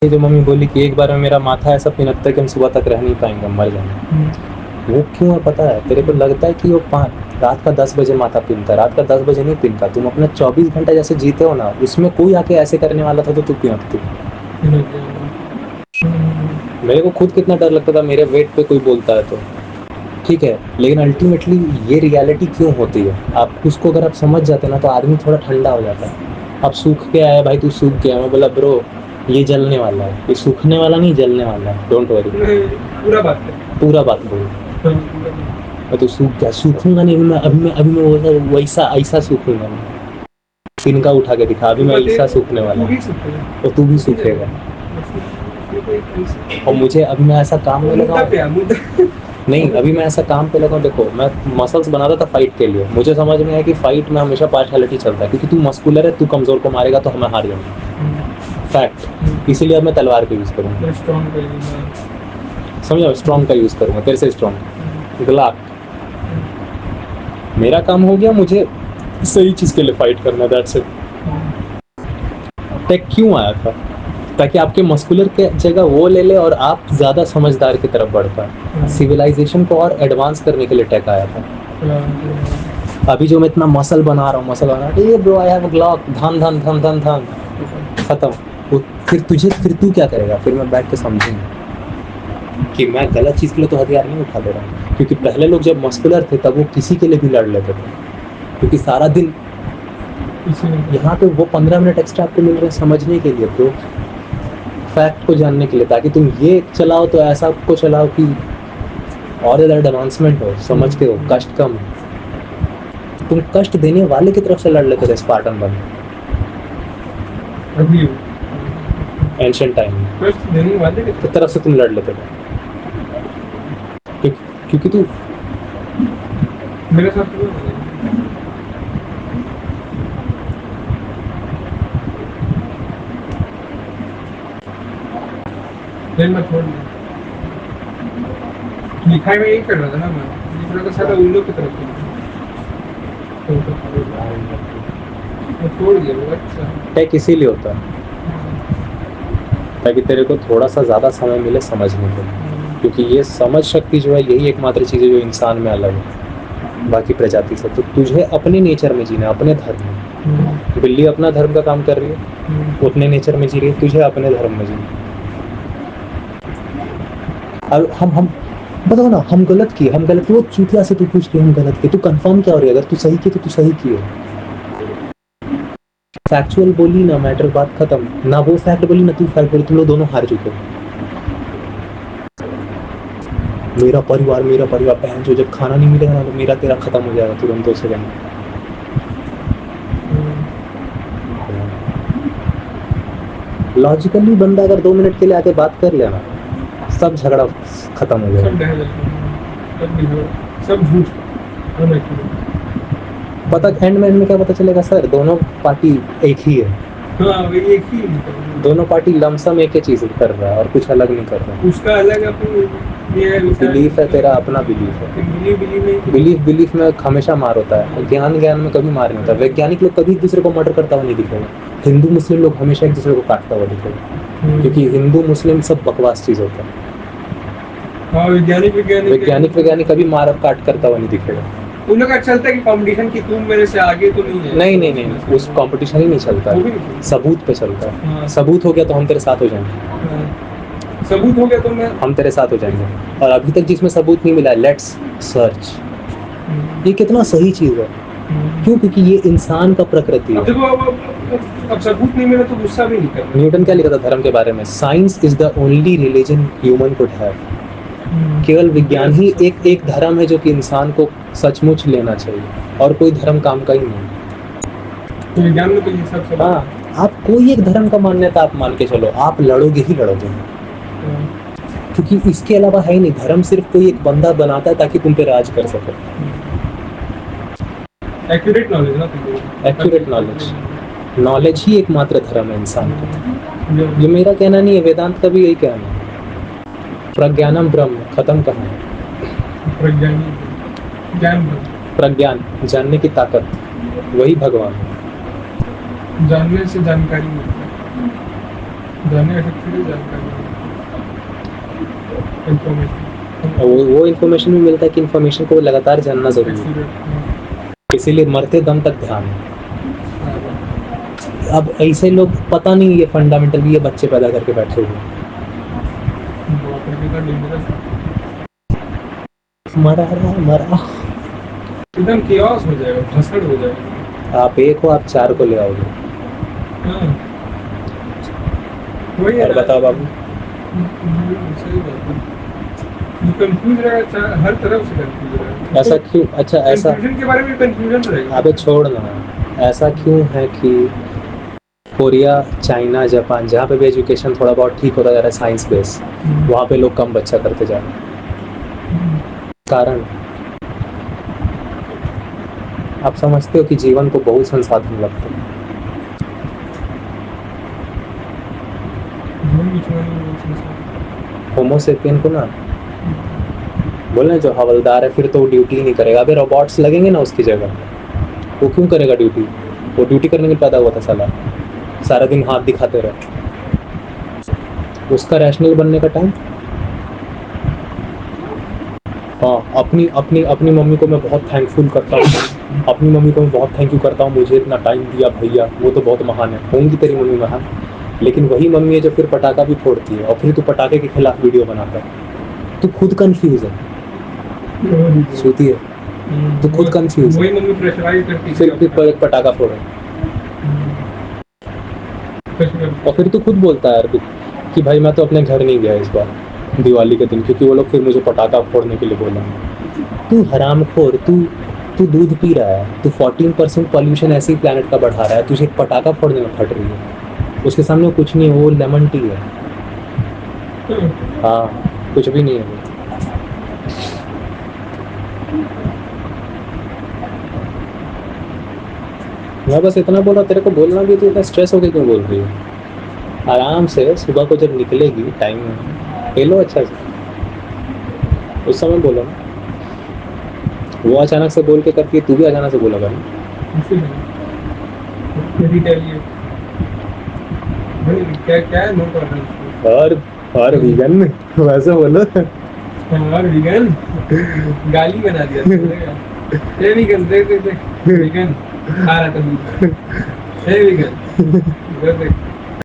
ये जो मम्मी बोली कि एक बार में मेरा माथा ऐसा पिनकता है कि हम सुबह तक रह नहीं पाएंगे, हम मर जाएंगे, वो क्यों है पता है? तेरे को लगता है कि वो रात का 10 बजे माथा पीनता है, रात का 10 बजे नहीं पीनता। तुम अपना 24 घंटा जैसे जीते हो ना, उसमें कोई आके ऐसे करने वाला था तो तू पिनकती। मेरे को खुद कितना डर लगता था मेरे वेट पे कोई बोलता है तो, ठीक है, लेकिन अल्टीमेटली ये रियलिटी क्यों होती है, आप उसको अगर आप समझ जाते ना तो आदमी थोड़ा ठंडा हो जाता है। अब सूख के आया भाई, तू सूख गया, मैं बोला ब्रो ये जलने वाला है, ये सूखने वाला नहीं, जलने वाला है, डोंट वरी। पूरा बात बोल, मैं तो सूख गया, सूखूंगा नहीं अभी मैं वैसा ऐसा सूखूंगा मैं, तिनका उठा के दिखा, अभी मैं ऐसा सूखने वाला हूँ, तो तू भी सूखेगा। और मुझे अभी मैं ऐसा काम में लगा नहीं, अभी मैं ऐसा काम पे लगा हूँ। देखो मैं मसल्स बना रहा था फाइट के लिए, मुझे समझ में आया कि फाइट में हमेशा पार्शियलिटी चलता है, क्योंकि तू मस्कुलर है, तू कमजोर को मारेगा तो हमें हार जाएंगे, फैक्ट। इसीलिए अब मैं तलवार का यूज करूँगा, समझो, स्ट्रॉन्ग का यूज करूँगा, तेरे से स्ट्रॉन्ग ग्लाक। मेरा काम हो गया, मुझे सही चीज के लिए फाइट करना, दैट्स इट। टेक क्यों आया था? ताकि आपके मस्कुलर के जगह वो ले ले और आप ज़्यादा समझदार की तरफ बढ़ पाए। सिविलाइजेशन को और एडवांस करने के लिए टेक आया था। अभी जो मैं इतना मसल बना रहा हूँ, ये bro I have a Glock, धन धन धन धन धन, खत्म। फिर तू क्या करेगा? फिर मैं बैठ के समझूंगा कि मैं गलत चीज़ के लिए तो हथियार नहीं उठा दे रहा हूँ, क्योंकि पहले लोग जब मस्कुलर थे तब वो किसी के लिए भी लड़ लेते थे, क्योंकि सारा दिन यहाँ पे वो 15 मिनट एक्स्ट्रा आपको मिल रहे हैं समझने के लिए, ब्रो, फैक्ट को जानने के लिए, ताकि तुम ये चलाओ तो ऐसा को चलाओ कि और ज़्यादा एडवांसमेंट हो, समझते हो, कष्ट कम हो। तुम कष्ट देने वाले की तरफ से लड़ लेते थे स्पार्टन बन एंशिएंट टाइम में, कष्ट देने वाले की तरफ से तुम लड़ लेते थे, क्योंकि तू मेरे साथ लिखाई में यही कर रहा था ना, मैं तो सारा विंडो की तरफ छोड़ दिया। अच्छा टेक इसीलिए होता है ताकि तेरे को थोड़ा सा ज़्यादा समय मिले समझने के लिए, क्योंकि ये समझ शक्ति जो है यही एकमात्र चीज़ है जो इंसान में अलग है बाकी प्रजाति से। तो तुझे अपने नेचर में जीना, अपने धर्म में। बिल्ली अपना धर्म का काम कर रही है, अपने नेचर में जी रही है, तुझे अपने धर्म में जीना। अब हम बताओ ना, हम गलत किए, वो चूतिया से तू पूछ के हम गलत किए, तू कंफर्म क्या हो रही है? अगर तू सही किए तो तू सही किए, फैक्चुअल बोली ना, मैटर, बात खत्म ना। वो फैक्ट बोली ना, तू फैक्ट बोली, तुम लोग दोनों हार चुके हो। मेरा परिवार बहन, जो जब खाना नहीं मिलेगा ना तो मेरा तेरा खत्म हो जाएगा तुरंत 2 सेकंड। लॉजिकली बंदा अगर 2 मिनट के लिए आके बात कर लेना, सब झगड़ा खत्म हो जाएगा, सब झूठ। पता एंड में क्या पता चलेगा सर? दोनों पार्टी एक ही है। हाँ, एक ही, दोनों पार्टी लमसम एक ही चीज कर रहा है और कुछ अलग नहीं कर रहा। उसका अलग अपनी बिलीफ है, तेरा अपना बिलीफ है। बिलीफ में हमेशा मार होता है, ज्ञान में कभी मार नहीं होता। वैज्ञानिक लोग कभी एक दूसरे को मर्डर करता हुआ नहीं दिखेगा, हिंदू मुस्लिम लोग हमेशा एक दूसरे को काटता हुआ दिखेगा, क्योंकि हिंदू मुस्लिम सब बकवास चीज होता है। हाँ, वैज्ञानिक कभी मार काट करता हुआ नहीं दिखेगा। उन लोग का चलता है कि कंपटीशन की, तुम मेरे से आगे तो नहीं है। नहीं, उस कंपटीशन ही नहीं चलता है, सबूत पे चलता है। हाँ। सबूत हो गया तो हम तेरे साथ हो जाएंगे। हाँ। सबूत हो गया तो हम तेरे साथ हो जाएंगे। और अभी तक जिसमें सबूत नहीं मिला, लेट्स सर्च। ये कितना सही चीज है, क्यों? क्योंकि ये इंसान का प्रकृति है। अब सबूत नहीं मिला तो गुस्सा भी नहीं करना। न्यूटन क्या लिखा था धर्म के बारे में? Science is the only religion human could have. केवल विज्ञान ही एक धर्म है जो कि इंसान को सचमुच लेना चाहिए, और कोई धर्म काम का ही नहीं। तो विज्ञान में तो ये सब हाँ, आप कोई एक धर्म का मान्यता आप मान के चलो, आप लड़ोगे ही लड़ोगे, क्योंकि इसके अलावा है ही नहीं। धर्म सिर्फ कोई एक बंदा बनाता है ताकि तुम पे राज कर सके। एक्यूरेट नॉलेज ना, एक्यूरेट नॉलेज ही एकमात्र धर्म है इंसान का। ये मेरा कहना नहीं है, वेदांत का भी यही कहना है। प्रज्ञानम ब्रह्म, खत्म कहाँ है? प्रज्ञान, जानने की ताकत, वही भगवान। जानने से जानकारी मिलती है। जानने का सबसे बड़ी जानकारी इन्फॉर्मेशन। वो इन्फॉर्मेशन भी मिलता है कि इन्फॉर्मेशन को लगातार जानना जरूरी है, इसीलिए मरते दम तक ध्यान है। अब ऐसे लोग पता नहीं ये फंडामेंटल ये बच्चे पैदा करके बैठे हुए मरा एकदम कियोस हो जाएगा, भसड़ हो जाएगा। आप एक हो, आप 4 को ले आओगे। वही और बताओ बाबू, सही बात है, कंफ्यूज रहेगा हर तरफ से, कंफ्यूज रहेगा। ऐसा क्यों? अच्छा ऐसा कंफ्यूजन के बारे में कंफ्यूजन रहेगा। अबे छोड़ ना, ऐसा क्यों है कि कोरिया, चाइना, जापान जहाँ पे भी एजुकेशन थोड़ा बहुत ठीक होता जा रहा है साइंस बेस, वहाँ पे लोग कम बच्चा करते जा रहे हैं? कारण आप समझते हो कि जीवन को बहुत संसाधन लगते हैं। होमोसेपियन को ना बोलना जो हवलदार है फिर तो वो ड्यूटी नहीं करेगा। अबे रोबोट्स लगेंगे ना उसकी जगह, वो क्यों करेगा ड्यूटी? वो ड्यूटी करने के लिए पैदा हुआ था साला, सारा दिन हाथ दिखाते रहे। उसका रैशनल बनने का टाइम। हाँ, अपनी अपनी अपनी मम्मी को मैं बहुत थैंकफुल करता हूँ, अपनी मम्मी को मैं बहुत थैंक यू करता हूँ, मुझे इतना टाइम दिया भैया, वो तो बहुत महान है। होंगी तेरी मम्मी महान, लेकिन वही मम्मी है जो फिर पटाखा भी फोड़ती है और फिर तू पटाखे के खिलाफ वीडियो बनाता है। तू खुद कंफ्यूज है, सूती है, तू खुद कंफ्यूज है, फिर पटाखा फोड़े और फिर तू खुद बोलता है यार कि भाई मैं तो अपने घर नहीं गया इस बार दिवाली के दिन, क्योंकि वो लोग फिर मुझे पटाखा फोड़ने के लिए बोला। तू हरामखोर, तू दूध पी रहा है, तू 14% पॉल्यूशन ऐसे ही प्लैनेट का बढ़ा रहा है, तुझे पटाखा फोड़ने में फट रही है। उसके सामने कुछ नहीं है, वो लेमन टी है। हाँ, कुछ भी नहीं है वो। मैं बस इतना बोला, तेरे को बोलना भी, तो इतना स्ट्रेस होकर क्यों बोल रही है? आराम से सुबह को जब निकलेगी टाइम में ले लो अच्छा से, उस समय बोलो ना। वो अचानक से बोल के करती है, तू भी अचानक से बोला कर। और वीगन में वैसे बोलो, और वीगन गाली बना दिया ये वीगन देख वीगन खा रहा था वीगन